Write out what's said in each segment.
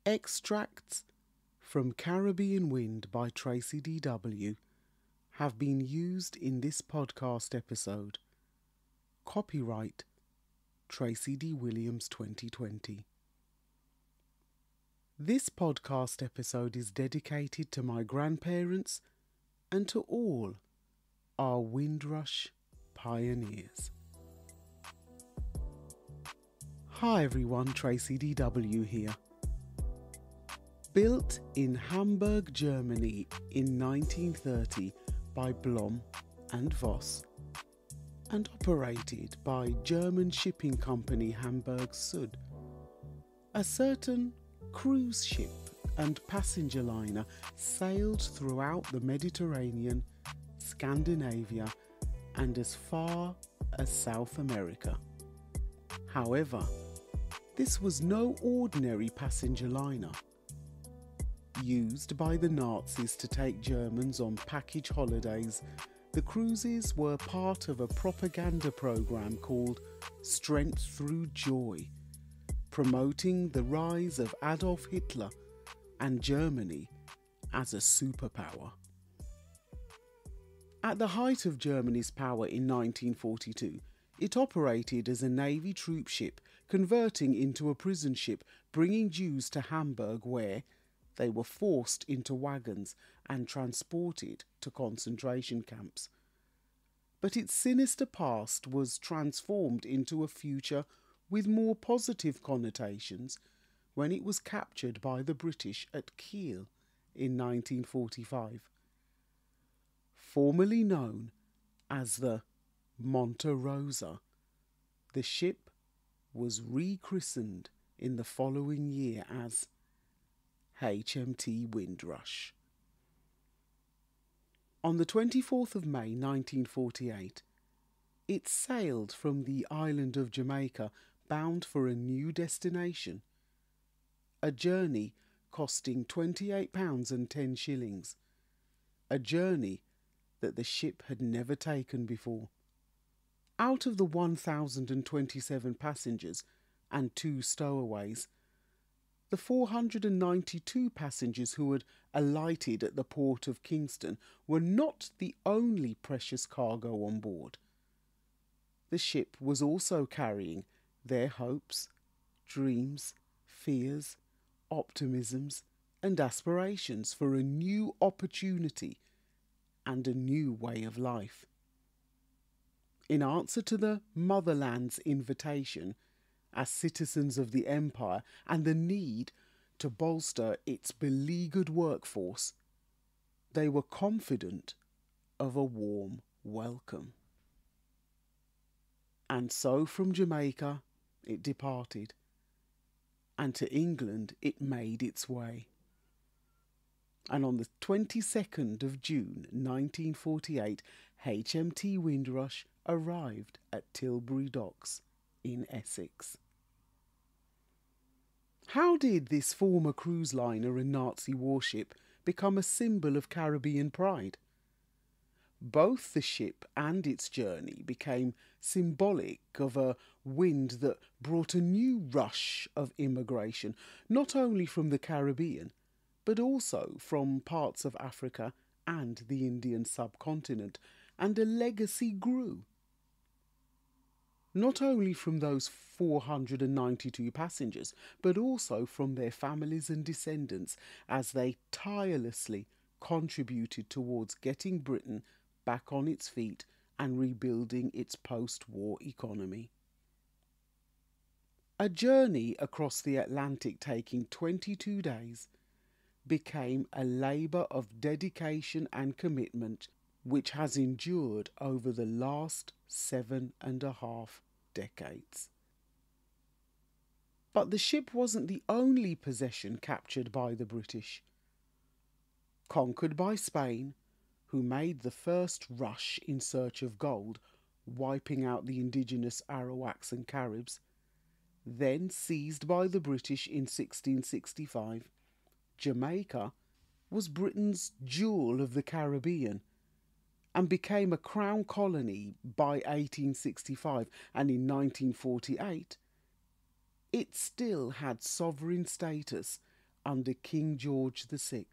Extracts from Caribbean Wind by Tracy DW have been used in this podcast episode. Copyright Tracy D. Williams 2020. This podcast episode is dedicated to my grandparents and to all our Windrush pioneers. Hi everyone, Tracy DW here. Built in Hamburg, Germany in 1930 by Blom and Voss and operated by German shipping company Hamburg Süd, a certain cruise ship and passenger liner sailed throughout the Mediterranean, Scandinavia and as far as South America. However, this was no ordinary passenger liner. Used by the Nazis to take Germans on package holidays, the cruises were part of a propaganda program called Strength Through Joy, promoting the rise of Adolf Hitler and Germany as a superpower. At the height of Germany's power in 1942, it operated as a Navy troop ship, converting into a prison ship, bringing Jews to Hamburg where they were forced into wagons and transported to concentration camps. But its sinister past was transformed into a future with more positive connotations when it was captured by the British at Kiel in 1945. Formerly known as the Monte Rosa, the ship was rechristened in the following year as HMT Windrush. On the 24th of May 1948, it sailed from the island of Jamaica bound for a new destination, a journey costing £28.10, a journey that the ship had never taken before. Out of the 1,027 passengers and 2 stowaways, the 492 passengers who had alighted at the port of Kingston were not the only precious cargo on board. The ship was also carrying their hopes, dreams, fears, optimisms, and aspirations for a new opportunity and a new way of life. In answer to the motherland's invitation, as citizens of the empire and the need to bolster its beleaguered workforce, they were confident of a warm welcome. And so from Jamaica it departed, and to England it made its way. And on the 22nd of June 1948, HMT Windrush arrived at Tilbury Docks in Essex. How did this former cruise liner and Nazi warship become a symbol of Caribbean pride? Both the ship and its journey became symbolic of a wind that brought a new rush of immigration, not only from the Caribbean, but also from parts of Africa and the Indian subcontinent, and a legacy grew. Not only from those 492 passengers, but also from their families and descendants as they tirelessly contributed towards getting Britain back on its feet and rebuilding its post-war economy. A journey across the Atlantic taking 22 days became a labour of dedication and commitment which has endured over the last 7.5 decades. But the ship wasn't the only possession captured by the British. Conquered by Spain, who made the first rush in search of gold, wiping out the indigenous Arawaks and Caribs, then seized by the British in 1665, Jamaica was Britain's jewel of the Caribbean and became a crown colony by 1865, and in 1948 it still had sovereign status under King George VI.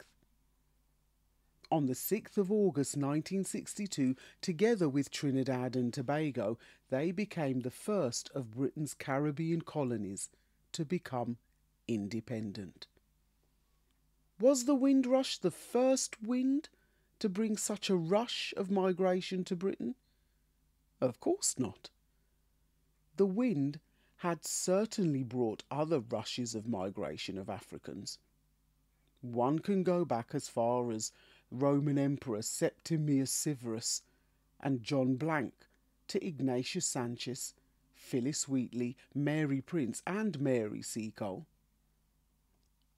On the 6th of August 1962, together with Trinidad and Tobago, they became the first of Britain's Caribbean colonies to become independent. Was the Windrush the first wind to bring such a rush of migration to Britain? Of course not. The wind had certainly brought other rushes of migration of Africans. One can go back as far as Roman Emperor Septimius Severus and John Blank to Ignatius Sanchez, Phyllis Wheatley, Mary Prince and Mary Seacole.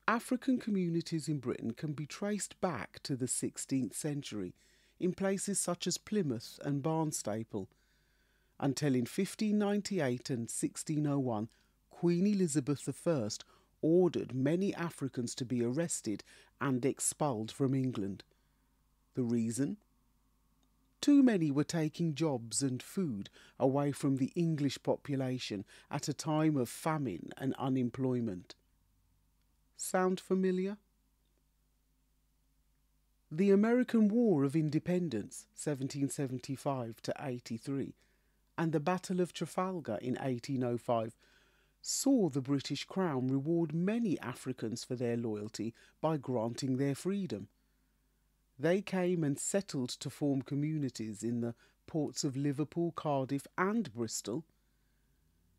African communities in Britain can be traced back to the 16th century in places such as Plymouth and Barnstaple, until in 1598 and 1601 Queen Elizabeth I ordered many Africans to be arrested and expelled from England. The reason? Too many were taking jobs and food away from the English population at a time of famine and unemployment. Sound familiar? The American War of Independence, 1775 to 83, and the Battle of Trafalgar in 1805 saw the British Crown reward many Africans for their loyalty by granting their freedom. They came and settled to form communities in the ports of Liverpool, Cardiff and Bristol.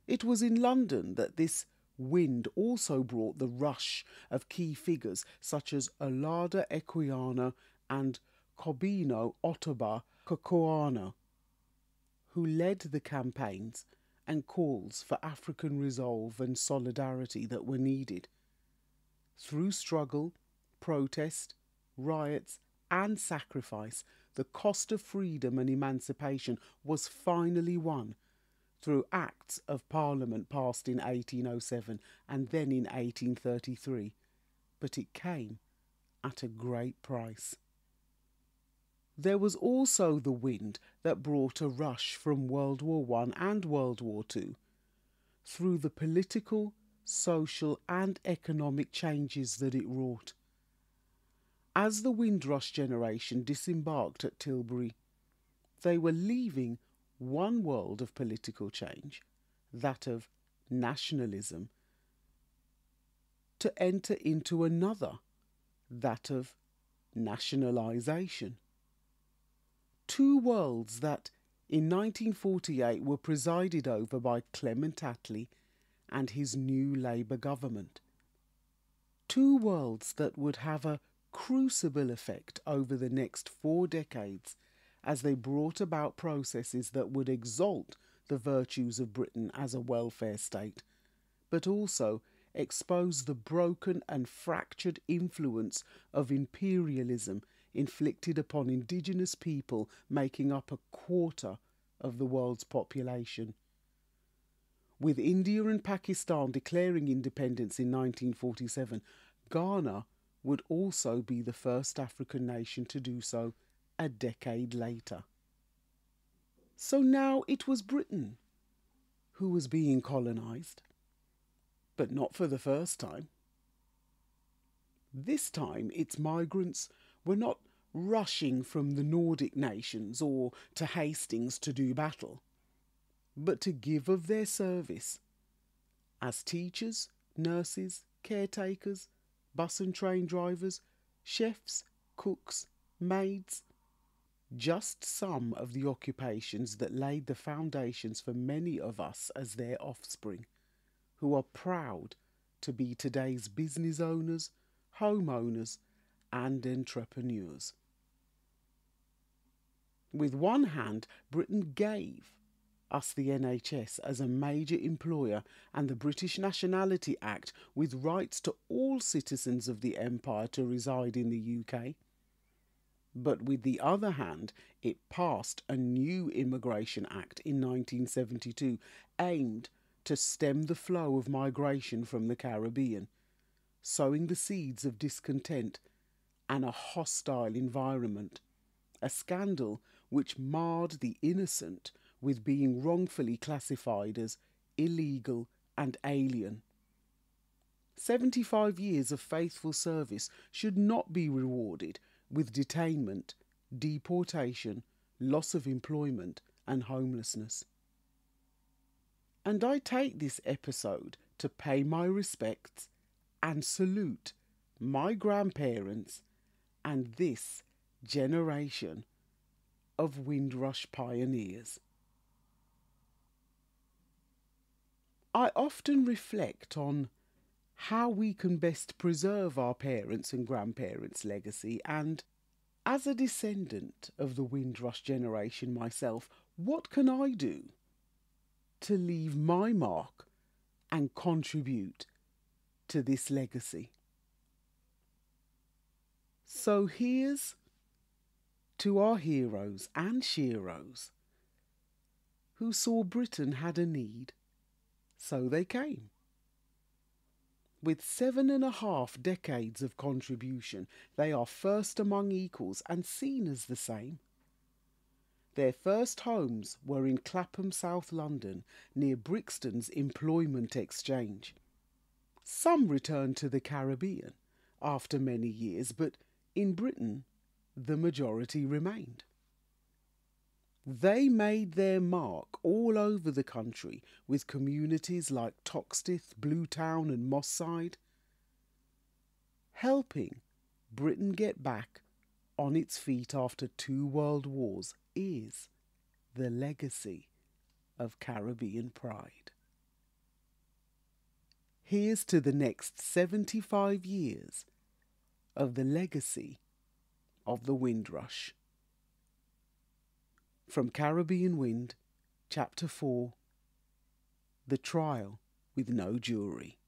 It was in London that this wind also brought the rush of key figures such as Olaudah Equiano and Kobino Ottobah Kokoano, who led the campaigns and calls for African resolve and solidarity that were needed. Through struggle, protest, riots and sacrifice, the cost of freedom and emancipation was finally won through Acts of Parliament passed in 1807 and then in 1833, but it came at a great price. There was also the wind that brought a rush from World War I and World War II through the political, social and economic changes that it wrought. As the Windrush generation disembarked at Tilbury, they were leaving one world of political change, that of nationalism, to enter into another, that of nationalisation. Two worlds that in 1948 were presided over by Clement Attlee and his new Labour government. Two worlds that would have a crucible effect over the next 4 decades as they brought about processes that would exalt the virtues of Britain as a welfare state, but also expose the broken and fractured influence of imperialism inflicted upon indigenous people making up a quarter of the world's population. With India and Pakistan declaring independence in 1947, Ghana would also be the first African nation to do so a decade later. So now it was Britain who was being colonised, but not for the first time. This time its migrants were not rushing from the Nordic nations or to Hastings to do battle, but to give of their service as teachers, nurses, caretakers, bus and train drivers, chefs, cooks, maids, just some of the occupations that laid the foundations for many of us as their offspring, who are proud to be today's business owners, homeowners and entrepreneurs. With one hand, Britain gave us the NHS as a major employer and the British Nationality Act with rights to all citizens of the Empire to reside in the UK. But with the other hand, it passed a new Immigration Act in 1972 aimed to stem the flow of migration from the Caribbean, sowing the seeds of discontent and a hostile environment, a scandal which marred the innocent with being wrongfully classified as illegal and alien. 75 years of faithful service should not be rewarded with detainment, deportation, loss of employment and homelessness. And I take this episode to pay my respects and salute my grandparents and this generation of Windrush pioneers. I often reflect on how we can best preserve our parents' and grandparents' legacy, and as a descendant of the Windrush generation myself, what can I do to leave my mark and contribute to this legacy? So here's to our heroes and sheroes who saw Britain had a need, so they came. With 7.5 decades of contribution, they are first among equals and seen as the same. Their first homes were in Clapham, South London, near Brixton's Employment Exchange. Some returned to the Caribbean after many years, but in Britain, the majority remained. They made their mark all over the country with communities like Toxteth, Bluetown and Moss Side, helping Britain get back on its feet after 2 world wars is the legacy of Caribbean pride. Here's to the next 75 years of the legacy of the Windrush. From Caribbean Wind, Chapter 4, The Trial with No Jury.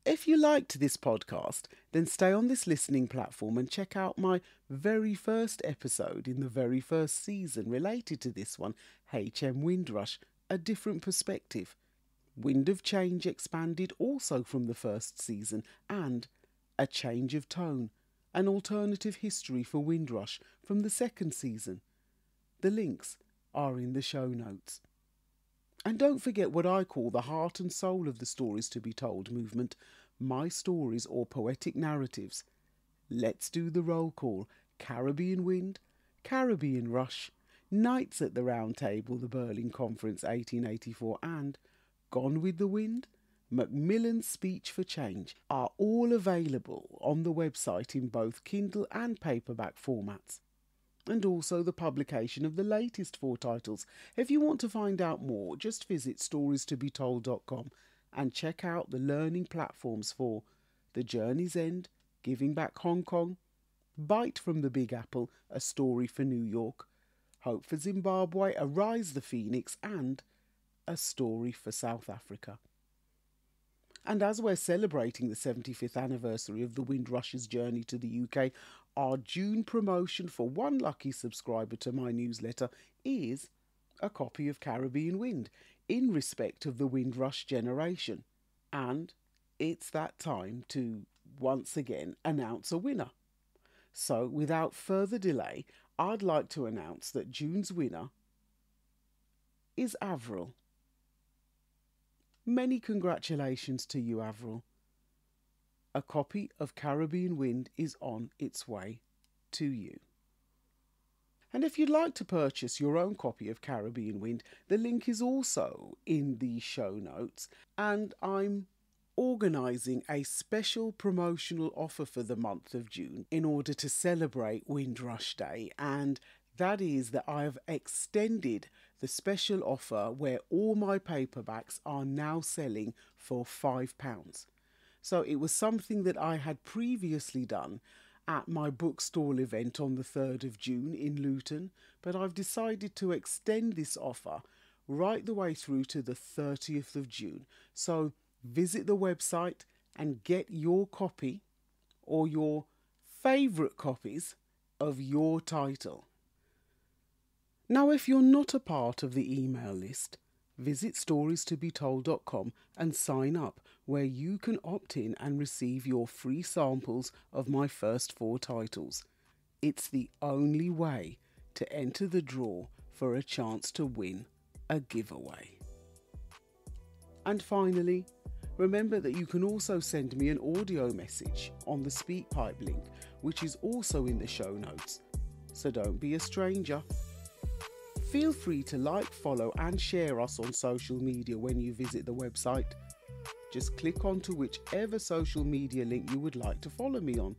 If you liked this podcast, then stay on this listening platform and check out my very first episode in the very first season related to this one, HM Windrush, A Different Perspective. Wind of Change expanded also from the first season, and A Change of Tone, an alternative history for Windrush from the second season. The links are in the show notes. And don't forget what I call the heart and soul of the Stories to be Told movement, my stories or poetic narratives. Let's do the roll call. Caribbean Wind, Caribbean Rush, Knights at the Round Table, the Berlin Conference 1884, and Gone with the Wind, Macmillan's Speech for Change are all available on the website in both Kindle and paperback formats, and also the publication of the latest 4 titles. If you want to find out more, just visit storiestobetold.com and check out the learning platforms for The Journey's End, Giving Back Hong Kong, Bite from the Big Apple, A Story for New York, Hope for Zimbabwe, Arise the Phoenix, and A Story for South Africa. And as we're celebrating the 75th anniversary of the Windrush's journey to the UK, our June promotion for one lucky subscriber to my newsletter is a copy of Caribbean Wind in respect of the Windrush generation. And it's that time to once again announce a winner. So without further delay, I'd like to announce that June's winner is Avril. Many congratulations to you, Avril. A copy of Caribbean Wind is on its way to you. And if you'd like to purchase your own copy of Caribbean Wind, the link is also in the show notes, and I'm organising a special promotional offer for the month of June in order to celebrate Windrush Day, and that is that I have extended the special offer where all my paperbacks are now selling for £5. So it was something that I had previously done at my bookstall event on the 3rd of June in Luton, but I've decided to extend this offer right the way through to the 30th of June. So visit the website and get your copy or your favourite copies of your title. Now, if you're not a part of the email list, visit storiestobetold.com and sign up, where you can opt in and receive your free samples of my first 4 titles. It's the only way to enter the draw for a chance to win a giveaway. And finally, remember that you can also send me an audio message on the SpeakPipe link, which is also in the show notes, so don't be a stranger. Feel free to like, follow and share us on social media when you visit the website. Just click onto whichever social media link you would like to follow me on.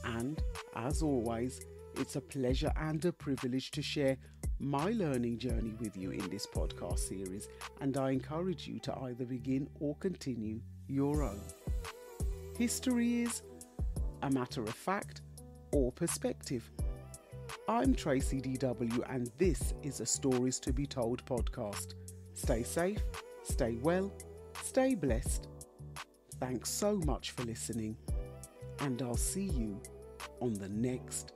And, as always, it's a pleasure and a privilege to share my learning journey with you in this podcast series, and I encourage you to either begin or continue your own. History is a matter of fact or perspective. I'm Tracy DW, and this is a Stories to be Told podcast. Stay safe, stay well, stay blessed. Thanks so much for listening, and I'll see you on the next